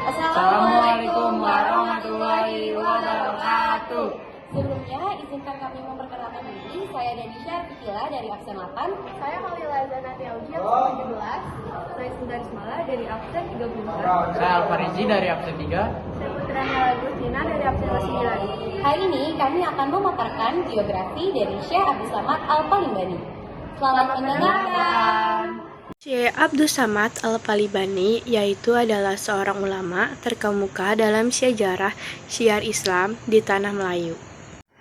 Assalamualaikum warahmatullahi wabarakatuh. Sebelumnya, izinkan kami memperkenalkan diri. Saya Danisha Fikila dari absen 8. Saya Maulila Zanati Auji absen 17. Saya Sundari Smala dari absen 34. Saya Alfariji dari absen 3. Saya Putra Nala Gustina dari absen 9. Hari ini kami akan memaparkan biografi dari Syekh Abdus Samad Al-Palimbani. Selamat mendengarkan. Syekh Abdus Samad Al-Palimbani yaitu adalah seorang ulama terkemuka dalam sejarah syiar Islam di tanah Melayu.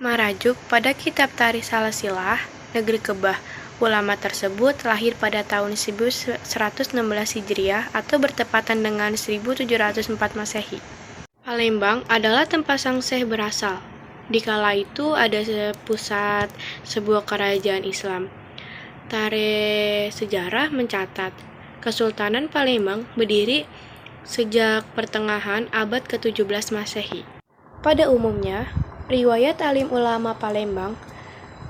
Merajuk pada kitab Tarikh Salasilah, Negeri Kebah, ulama tersebut lahir pada tahun 1116 Hijriah atau bertepatan dengan 1704 Masehi. Palembang adalah tempat sang Syekh berasal. Di kala itu ada pusat sebuah kerajaan Islam. Tarikh sejarah mencatat, Kesultanan Palembang berdiri sejak pertengahan abad ke-17 Masehi. Pada umumnya, riwayat alim ulama Palembang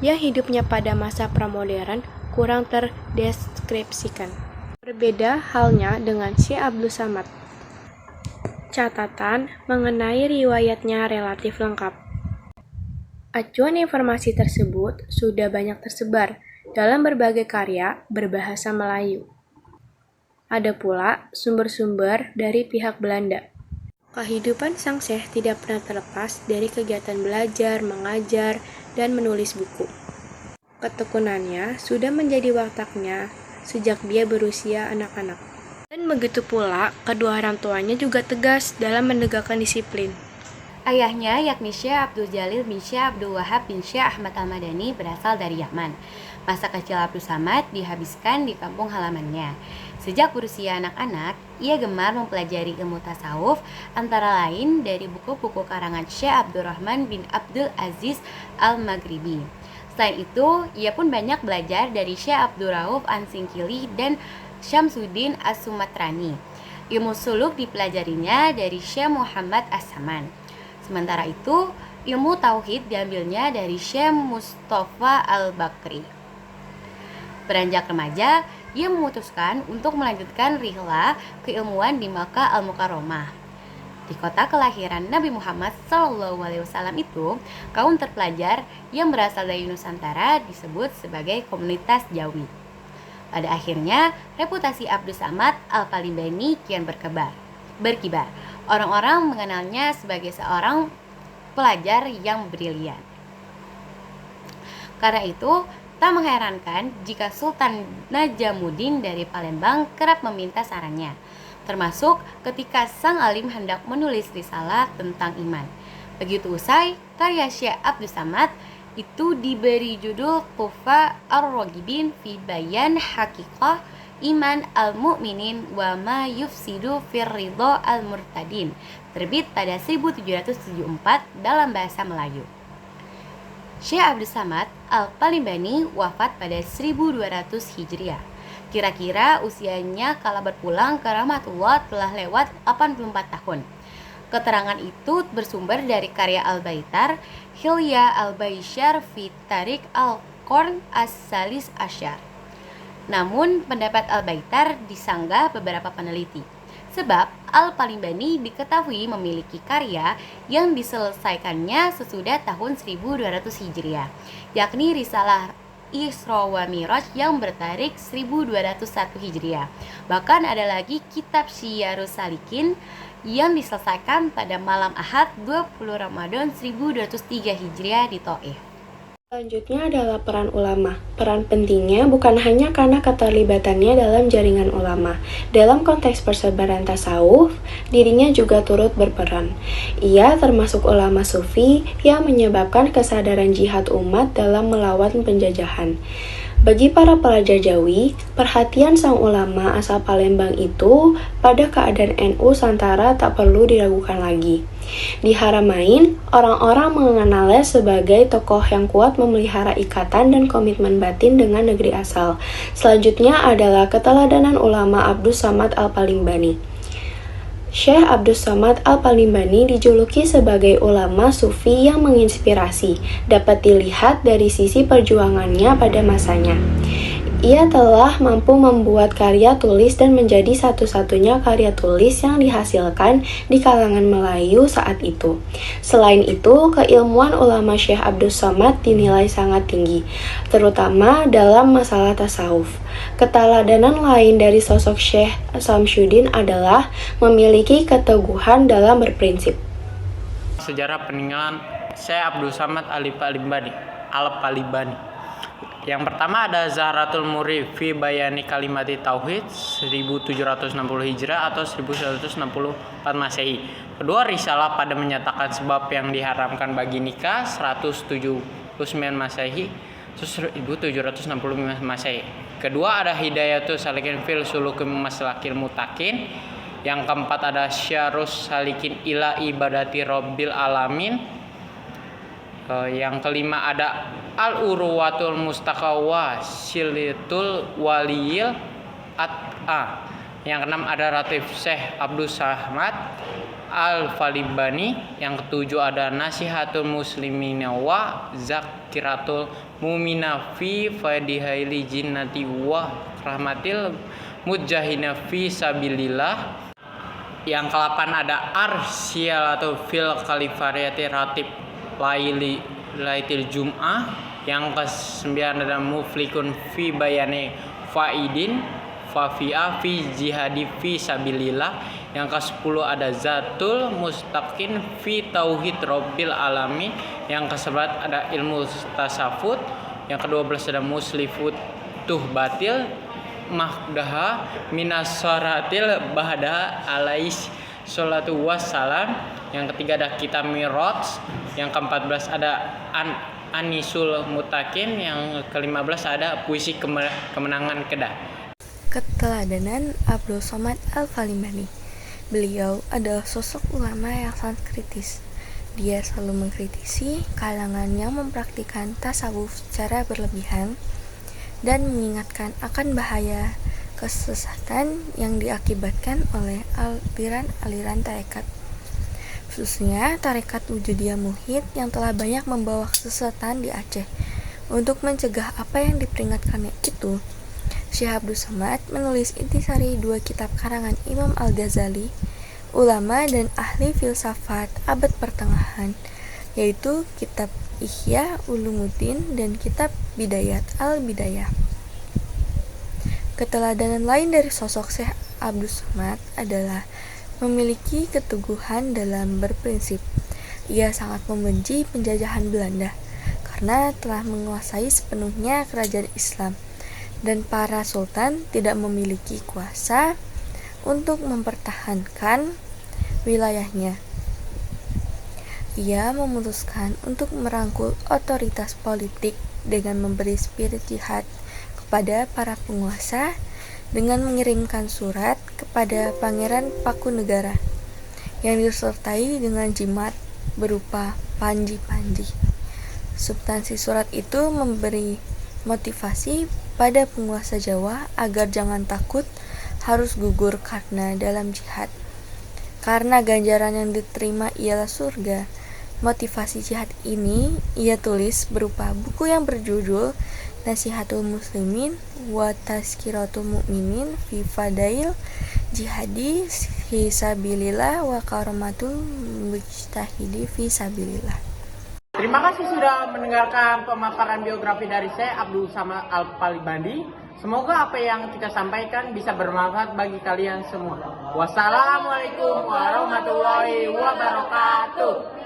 yang hidupnya pada masa pramodern kurang terdeskripsikan. Berbeda halnya dengan Syekh Abdus Samad. Catatan mengenai riwayatnya relatif lengkap. Acuan informasi tersebut sudah banyak tersebar dalam berbagai karya berbahasa Melayu. Ada pula sumber-sumber dari pihak Belanda. Kehidupan sang Syekh tidak pernah terlepas dari kegiatan belajar, mengajar, dan menulis buku. Ketekunannya sudah menjadi wataknya sejak dia berusia anak-anak. Dan begitu pula, kedua orang tuanya juga tegas dalam menegakkan disiplin. Ayahnya yakni Syekh Abdul Jalil bin Syekh Abdul Wahab bin Syekh Ahmad Al-Madani berasal dari Yaman. Masa kecil Abdus Samad dihabiskan di kampung halamannya. Sejak berusia anak-anak, ia gemar mempelajari ilmu tasawuf, antara lain dari buku-buku karangan Syekh Abdurrahman bin Abdul Aziz Al-Maghribi. Selain itu, ia pun banyak belajar dari Syekh Abdul Rauf An-Singkili dan Syamsuddin As-Sumatrani. Ilmu suluk dipelajarinya dari Syekh Muhammad As-Saman. Sementara itu, ilmu tauhid diambilnya dari Syekh Mustafa Al-Bakri. Beranjak remaja, ia memutuskan untuk melanjutkan rihlah keilmuan di Makkah Al-Mukarramah. Di kota kelahiran Nabi Muhammad SAW itu, kaum terpelajar yang berasal dari Nusantara disebut sebagai komunitas Jawi. Pada akhirnya, reputasi Abdus Samad Al-Palimbani kian berkibar. Orang-orang mengenalnya sebagai seorang pelajar yang brilian. Karena itu, tak mengherankan jika Sultan Najamuddin dari Palembang kerap meminta sarannya, termasuk ketika sang alim hendak menulis risalah tentang iman. Begitu usai, karya Syekh Abdus Samad itu diberi judul Tufa Ar-Ragibin fi Bayan Haqiqah Iman Al-Mu'minin wa ma yufsidu fir ridha al-murtadin, terbit pada 1774 dalam bahasa Melayu. Syekh Abdus Samad Al-Palimbani wafat pada 1200 Hijriah. Kira-kira usianya kala berpulang ke rahmatullah telah lewat 84 tahun. Keterangan itu bersumber dari karya Al-Baitar, Hilya Al-Baishar fi Tarik Al-Qarn As-Salis Asyar. Namun, pendapat Al-Baitar disanggah beberapa peneliti. Sebab Al-Palimbani diketahui memiliki karya yang diselesaikannya sesudah tahun 1200 Hijriah, yakni Risalah Isra wa Miraj yang bertarik 1201 Hijriah. Bahkan ada lagi kitab Syiyarus Salikin yang diselesaikan pada malam Ahad 20 Ramadan 1203 Hijriah di Taif. Selanjutnya adalah peran ulama. Peran pentingnya bukan hanya karena keterlibatannya dalam jaringan ulama. Dalam konteks persebaran tasawuf, dirinya juga turut berperan. Ia termasuk ulama sufi yang menyebabkan kesadaran jihad umat dalam melawan penjajahan. Bagi para pelajar Jawi, perhatian sang ulama asal Palembang itu pada keadaan NU Santara tak perlu diragukan lagi. Di Haramain, orang-orang mengenalnya sebagai tokoh yang kuat memelihara ikatan dan komitmen batin dengan negeri asal. Selanjutnya adalah keteladanan ulama Abdus Samad Al-Palimbani. Syekh Abdus Samad Al-Palimbani dijuluki sebagai ulama sufi yang menginspirasi, dapat dilihat dari sisi perjuangannya pada masanya. Ia telah mampu membuat karya tulis dan menjadi satu-satunya karya tulis yang dihasilkan di kalangan Melayu saat itu. Selain itu, keilmuan ulama Syekh Abdus Somad dinilai sangat tinggi, terutama dalam masalah tasawuf. Keteladanan lain dari sosok Syekh Samsyuddin adalah memiliki keteguhan dalam berprinsip. Sejarah peninggalan Syekh Abdul Samad Al-Palibani. Yang pertama ada Zahratul Murid fi Bayani Kalimati Tauhid 1760 Hijrah atau 1164 Masehi. Kedua, Risalah pada menyatakan sebab yang diharamkan bagi nikah 179 Masehi 1765 Masehi. Kedua ada Hidayatul Salikin fil Suluki Maslakil Mutakin. Yang keempat ada Syarus Salikin ila Ibadati Rabbil Alamin. Yang kelima ada Al-Urwatul Mustaqawa Silitul Waliyil At'a. Yang keenam ada Ratif Syekh Abdus Samad Al-Falibani. Yang ketujuh ada Nasihatul Muslimina wa Zakiratul Mumina fi Fadihaili Jinnati wa Rahmatil Mujahina fi Sabilillah. Yang ke-8 ada Arsyalatul fil Kalifariyati Ratib Lailatul Jum'ah. Yang ke-9 ada Muflikun fi Bayani Faidin Fafi'a fi Jihadi fi Sabilillah. Yang ke-10 ada Zatul Mustaqin fi Tauhid Rabbil Alamin. Yang ke-11 ada Ilmu Tasawuf. Yang ke-12 ada Muslifut Tuhbatil Mahdaha Minasaratil Bahda Alais Salatu Wassalam. Yang ketiga ada Kitab Miraj. Yang ke-14 ada Anisul Mutakin. Yang ke-15 ada Puisi Kemenangan Kedah. Keteladanan Abdul Somad Al-Falibani. Beliau adalah sosok ulama yang sangat kritis. Dia selalu mengkritisi kalangan yang mempraktikkan tasawuf secara berlebihan dan mengingatkan akan bahaya kesesatan yang diakibatkan oleh aliran tarekat, khususnya tarekat Wujudiyah Muhid yang telah banyak membawa kesesatan di Aceh. Untuk mencegah apa yang diperingatkannya itu, Syekh Abdus Samad menulis intisari 2 kitab karangan Imam Al-Ghazali, ulama dan ahli filsafat abad pertengahan, yaitu kitab Ihya Ulumuddin dan kitab Bidayat Al-Bidayah. Keteladanan lain dari sosok Syekh Abdus Samad adalah memiliki keteguhan dalam berprinsip. Ia sangat membenci penjajahan Belanda karena telah menguasai sepenuhnya kerajaan Islam dan para sultan tidak memiliki kuasa untuk mempertahankan wilayahnya. Ia memutuskan untuk merangkul otoritas politik dengan memberi spirit jihad kepada para penguasa dengan mengirimkan surat kepada Pangeran Pakunegara yang disertai dengan jimat berupa panji-panji. Substansi surat itu memberi motivasi pada penguasa Jawa agar jangan takut harus gugur karena dalam jihad. Karena ganjaran yang diterima ialah surga, motivasi jihad ini ia tulis berupa buku yang berjudul Nasihatul Muslimin wa Tazkiratul Mu'minin fi Fadail Jihadi fi Sabilillah wa Karamatul Mujtahidi fi Sabilillah. Terima kasih sudah mendengarkan pemaparan biografi dari Syekh Abdul Samad Al-Palibani. Semoga apa yang kita sampaikan bisa bermanfaat bagi kalian semua. Wassalamualaikum warahmatullahi wabarakatuh.